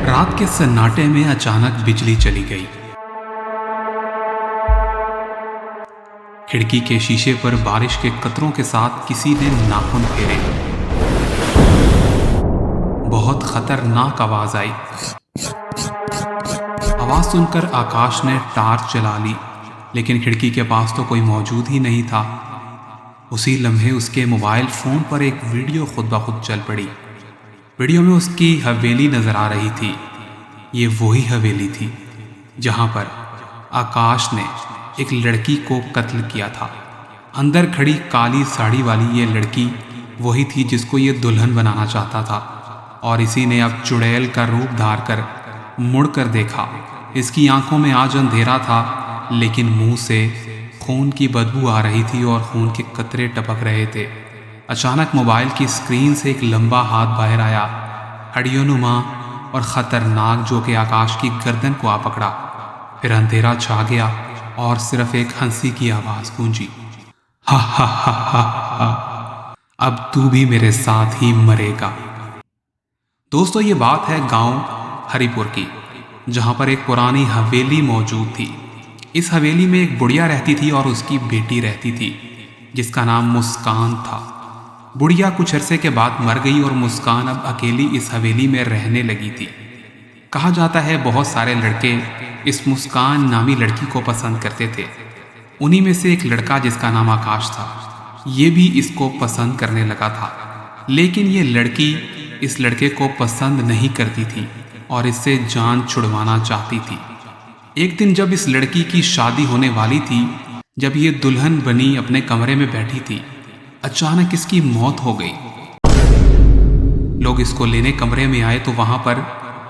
रात के सन्नाटे में अचानक बिजली चली गई। खिड़की के शीशे पर बारिश के कतरों के साथ किसी ने नाखून फेरे। बहुत खतरनाक आवाज आई। आवाज सुनकर आकाश ने टार्च जला ली, लेकिन खिड़की के पास तो कोई मौजूद ही नहीं था। उसी लम्हे उसके मोबाइल फोन पर एक वीडियो खुद ब खुद चल पड़ी। वीडियो में उसकी हवेली नजर आ रही थी। ये वही हवेली थी जहां पर आकाश ने एक लड़की को कत्ल किया था। अंदर खड़ी काली साड़ी वाली ये लड़की वही थी जिसको ये दुल्हन बनाना चाहता था, और इसी ने अब चुड़ैल का रूप धार कर मुड़कर देखा। इसकी आंखों में आज अंधेरा था, लेकिन मुंह से खून की बदबू आ रही थी और खून के कतरे टपक रहे थे। अचानक मोबाइल की स्क्रीन से एक लंबा हाथ बाहर आया, हड्डियों-नुमा और ख़तरनाक, जो कि आकाश की गर्दन को आ पकड़ा। फिर अंधेरा छा गया और सिर्फ एक हंसी की आवाज़ गूंजी, हा हा हा हा हा, अब तू भी मेरे साथ ही मरेगा। दोस्तों, ये बात है गांव हरिपुर की, जहां पर एक पुरानी हवेली मौजूद थी। इस हवेली में एक बुढ़िया रहती थी और उसकी बेटी रहती थी, जिसका नाम मुस्कान था। बुढ़िया कुछ अरसे के बाद मर गई और मुस्कान अब अकेली इस हवेली में रहने लगी थी। कहा जाता है बहुत सारे लड़के इस मुस्कान नामी लड़की को पसंद करते थे। उन्हीं में से एक लड़का जिसका नाम आकाश था, ये भी इसको पसंद करने लगा था। लेकिन ये लड़की इस लड़के को पसंद नहीं करती थी और इससे जान छुड़वाना चाहती थी। एक दिन जब इस लड़की की शादी होने वाली थी, जब ये दुल्हन बनी अपने कमरे में बैठी थी, अचानक इसकी मौत हो गई। लोग इसको लेने कमरे में आए तो वहां पर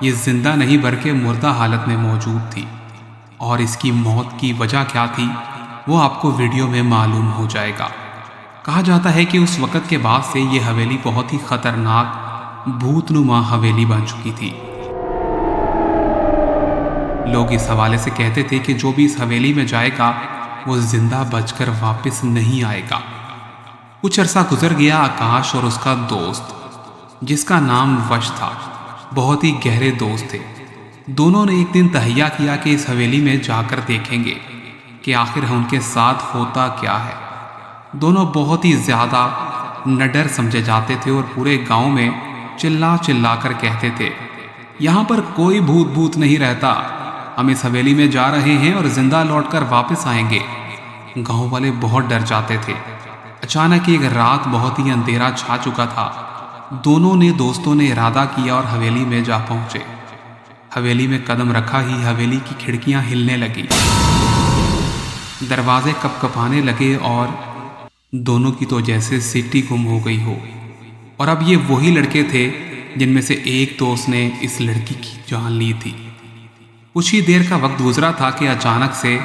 ये जिंदा नहीं बल्कि मुर्दा हालत में मौजूद थी। और इसकी मौत की वजह क्या थी वो आपको वीडियो में मालूम हो जाएगा। कहा जाता है कि उस वक़्त के बाद से ये हवेली बहुत ही खतरनाक भूतनुमा हवेली बन चुकी थी। लोग इस हवाले से कहते थे कि जो भी इस हवेली में जाएगा वो जिंदा बचकर वापस नहीं आएगा। कुछ अरसा गुजर गया। आकाश और उसका दोस्त, जिसका नाम वश था, बहुत ही गहरे दोस्त थे। दोनों ने एक दिन तहैया किया कि इस हवेली में जाकर देखेंगे कि आखिर उनके साथ होता क्या है। दोनों बहुत ही ज़्यादा निडर समझे जाते थे और पूरे गांव में चिल्ला चिल्ला कर कहते थे, यहाँ पर कोई भूत नहीं रहता, हम इस हवेली में जा रहे हैं और जिंदा लौटकर वापस आएंगे। गांव वाले बहुत डर जाते थे। अचानक एक रात बहुत ही अंधेरा छा चुका था। दोनों ने दोस्तों ने इरादा किया और हवेली में जा पहुंचे। हवेली में कदम रखा ही हवेली की खिड़कियां हिलने लगी, दरवाजे कपकपाने लगे और दोनों की तो जैसे सीटी गुम हो गई हो। और अब ये वही लड़के थे जिनमें से एक दोस्त ने इस लड़की की जान ली थी। कुछ ही देर का वक्त गुजरा था कि अचानक से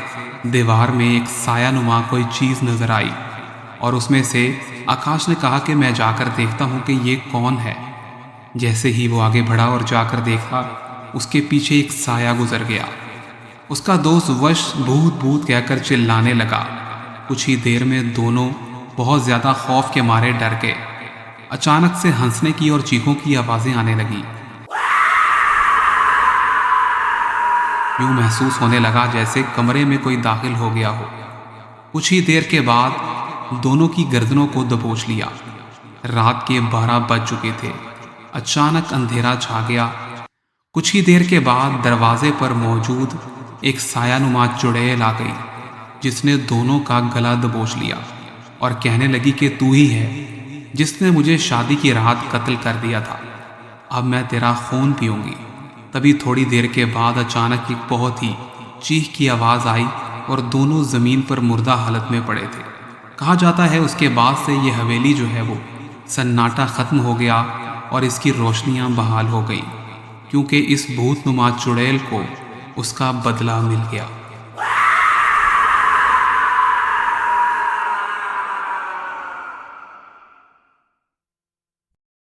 दीवार में एक सायानुमा कोई चीज़ नजर आई और उसमें से आकाश ने कहा कि मैं जाकर देखता हूँ कि ये कौन है। जैसे ही वो आगे बढ़ा और जाकर देखा, उसके पीछे एक साया गुजर गया। उसका दोस्त वश भूत भूत कहकर चिल्लाने लगा। कुछ ही देर में दोनों बहुत ज़्यादा खौफ के मारे डर गए। अचानक से हंसने की और चीखों की आवाज़ें आने लगी। यूं महसूस होने लगा जैसे कमरे में कोई दाखिल हो गया हो। कुछ ही देर के बाद दोनों की गर्दनों को दबोच लिया। रात के 12 बज चुके थे। अचानक अंधेरा छा गया। कुछ ही देर के बाद दरवाजे पर मौजूद एक सायानुमा चुड़ैल आ गई, जिसने दोनों का गला दबोच लिया और कहने लगी कि तू ही है जिसने मुझे शादी की रात कत्ल कर दिया था, अब मैं तेरा खून पीऊंगी। तभी थोड़ी देर के बाद अचानक एक बहुत ही चीख की आवाज़ आई और दोनों ज़मीन पर मुर्दा हालत में पड़े थे। कहा जाता है उसके बाद से ये हवेली जो है वो सन्नाटा ख़त्म हो गया और इसकी रोशनियां बहाल हो गई, क्योंकि इस भूतनुमा चुड़ैल को उसका बदला मिल गया।